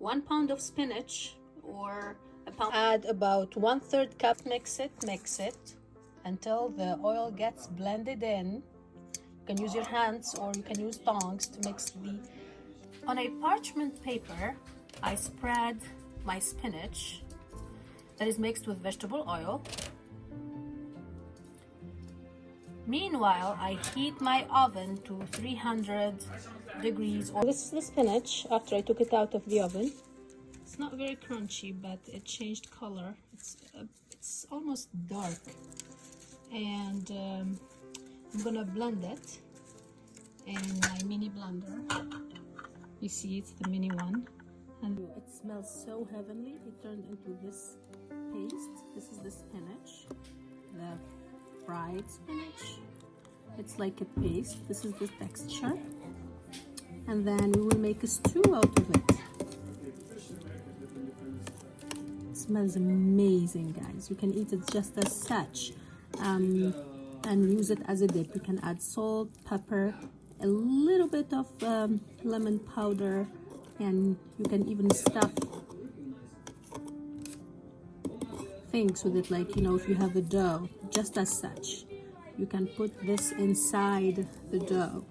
1 pound of spinach or a pound. Add about 1/3 cup. Mix it until the oil gets blended in. You can use your hands or you can use tongs to mix the. On a parchment paper, I spread my spinach that is mixed with vegetable oil. Meanwhile, I heat my oven to 300 degrees. This is the spinach after I took it out of the oven. It's not very crunchy, but it changed color. It's almost dark. And I'm gonna blend it in my mini blender. You see, it's the mini one. And it smells so heavenly. It turned into this paste. This is the spinach, the fried spinach. It's like a paste. This is the texture. And then we will make a stew out of it. It smells amazing, guys. You can eat it just as such and use it as a dip. You can add salt, pepper, a little bit of lemon powder, and you can even stuff things with it, like, you know, if you have a dough, just as such. You can put this inside the dough,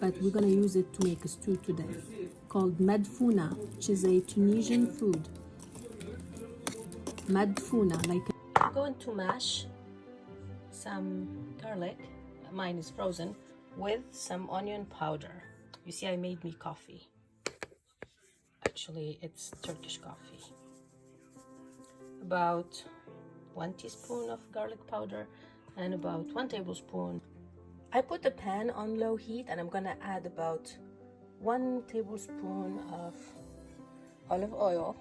but we're gonna use it to make a stew today called Madfoona, which is a Tunisian food. Madfoona, like. I'm going to mash some garlic, mine is frozen, with some onion powder. You see, I made me coffee. Actually, it's Turkish coffee. About 1 teaspoon of garlic powder and about 1 tablespoon. I put the pan on low heat and I'm gonna add about 1 tablespoon of olive oil.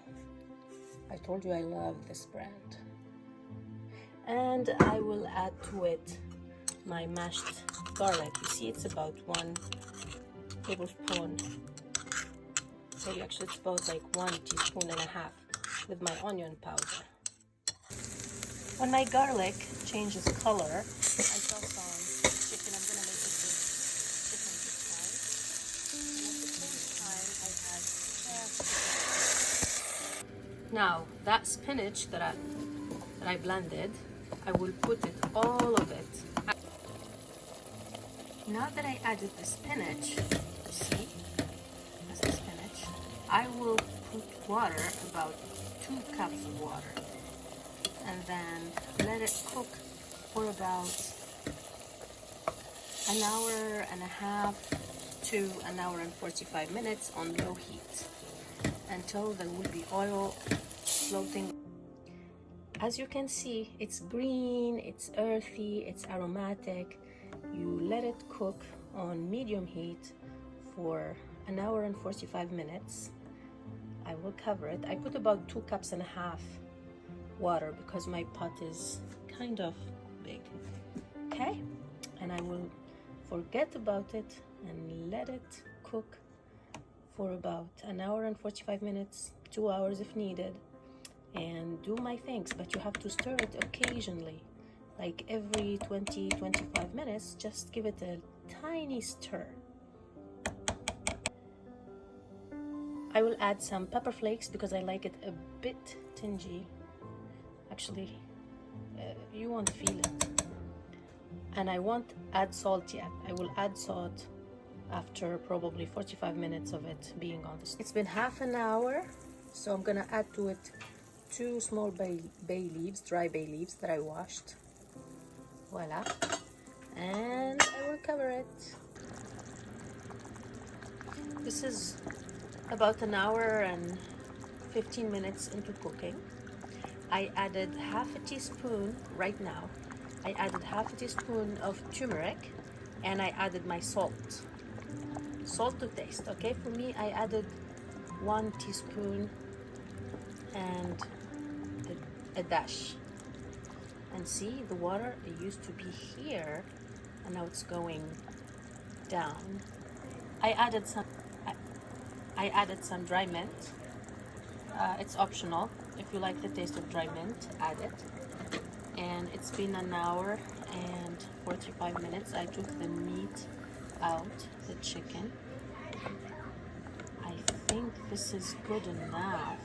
I told you I love this brand. And I will add to it my mashed garlic. You see, it's about 1 tablespoon. Maybe actually it's about like 1.5 teaspoons with my onion powder. When my garlic changes color, I toss on chicken. I'm gonna make it with chicken this time. And at the same time, I add chicken. Now that spinach that I blended, I will put it, all of it. Now that I added the spinach, see, that's the spinach, I will put water, about 2 cups of water, and then let it cook for about 1.5 hours to 1 hour and 45 minutes on low heat until there will be oil floating. As you can see, it's green, it's earthy, it's aromatic. You let it cook on medium heat for 1 hour and 45 minutes. I will cover it. I put about 2.5 cups water because my pot is kind of big. Okay, and I will forget about it and let it cook for about 1 hour and 45 minutes, 2 hours if needed, and do my things. But you have to stir it occasionally, like every 20-25 minutes. Just give it a tiny stir. I will add some pepper flakes because I like it a bit tingy. Actually, you won't feel it. And I won't add salt yet. I will add salt after probably 45 minutes of it being on the stove. It's been half an hour, so I'm gonna add to it 2 small bay leaves, dry bay leaves that I washed. Voila. And I will cover it. This is about 1 hour and 15 minutes into cooking. I added half a teaspoon right now. I added half a teaspoon of turmeric, and I added my salt. Salt to taste, okay? For me, I added 1 teaspoon and a dash. And see, the water, it used to be here, and now it's going down. I added some dry mint. It's optional. If you like the taste of dry mint, add it. And it's been 1 hour and 45 minutes. I took the meat out, the chicken. I think this is good enough.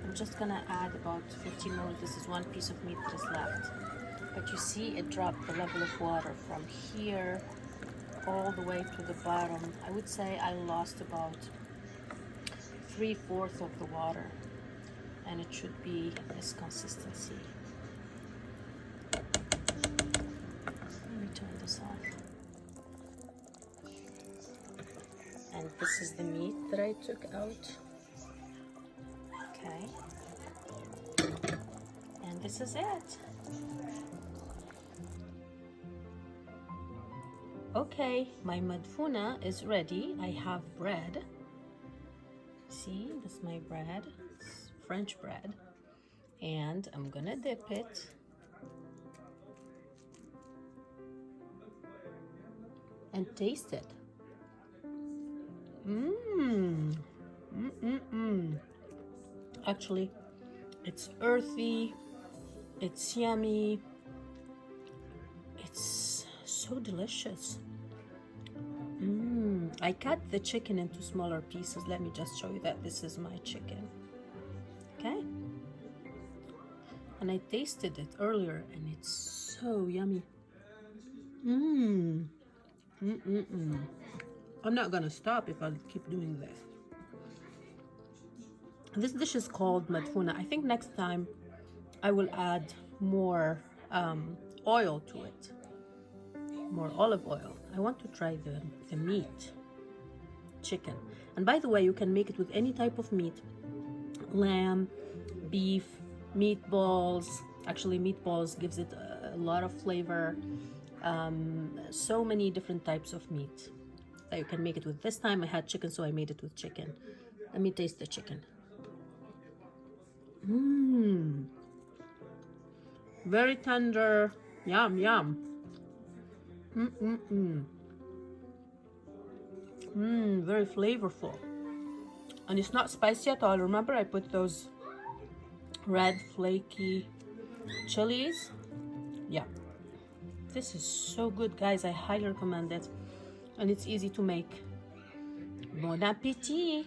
I'm just gonna add about 15 more. This is one piece of meat that is left. But you see it dropped the level of water from here all the way to the bottom. I would say I lost about 3/4 of the water, and it should be this consistency. Let me turn this off. And this is the meat that I took out. Okay. And this is it. Okay, my madfoona is ready. I have bread. See, this is my bread. It's French bread. And I'm gonna dip it. And taste it. Actually, it's earthy, it's yummy, it's so delicious. I cut the chicken into smaller pieces. Let me just show you that this is my chicken. Okay? And I tasted it earlier and it's so yummy. I'm not gonna stop if I keep doing this. This dish is called madfoona. I think next time I will add more oil to it, more olive oil. I want to try the meat, chicken. And by the way, you can make it with any type of meat, lamb, beef, meatballs. Actually, meatballs gives it a lot of flavor. So many different types of meat that you can make it with. This time I had chicken, so I made it with chicken. Let me taste the chicken. Very tender. Yum, yum. Very flavorful. And it's not spicy at all. Remember, I put those red flaky chilies. Yeah. This is so good, guys. I highly recommend it. And it's easy to make. Bon appétit!